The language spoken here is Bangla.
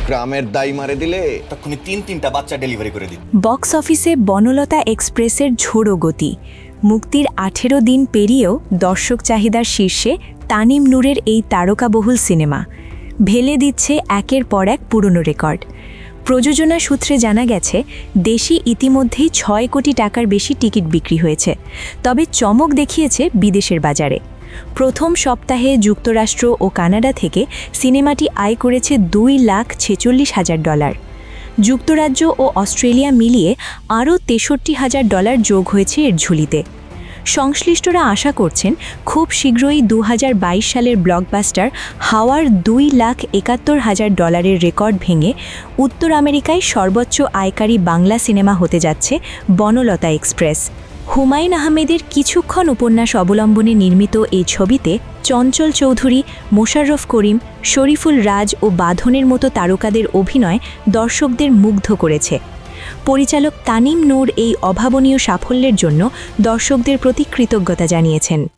গ্রামের দাই মারে দিলে তখনই তিনটা বাচ্চা ডেলিভারি করে দিত। বক্স অফিসে বনলতা এক্সপ্রেসের ঝোড়ো গতি। মুক্তির 18 দিন পেরিয়েও দর্শক চাহিদার শীর্ষে তানিম নূরের এই তারকাবহুল সিনেমা ভেলে দিচ্ছে একের পর এক পুরনো রেকর্ড। প্রযোজনা সূত্রে জানা গেছে, দেশি ইতিমধ্যেই 6 কোটি টাকার বেশি টিকিট বিক্রি হয়েছে। তবে চমক দেখিয়েছে বিদেশের বাজারে। প্রথম সপ্তাহে যুক্তরাষ্ট্র ও কানাডা থেকে সিনেমাটি আয় করেছে $2,46,000। যুক্তরাজ্য ও অস্ট্রেলিয়া মিলিয়ে আরও $63,000 যোগ হয়েছে এর ঝুলিতে। সংশ্লিষ্টরা আশা করছেন, খুব শীঘ্রই 2022 সালের ব্লকবাস্টার হাওয়ার $2,71,000 রেকর্ড ভেঙে উত্তর আমেরিকায় সর্বোচ্চ আয়কারী বাংলা সিনেমা হতে যাচ্ছে বনলতা এক্সপ্রেস। হুমায়ূন আহমেদের কিছুক্ষণ উপন্যাস অবলম্বনে নির্মিত এই ছবিতে চঞ্চল চৌধুরী, মোশাররফ করিম, শরীফুল রাজ ও বাঁধনের মতো তারকাদের অভিনয় দর্শকদের মুগ্ধ করেছে। পরিচালক তানিম নূর এই অভাবনীয় সাফল্যের জন্য দর্শকদের প্রতি কৃতজ্ঞতা জানিয়েছেন।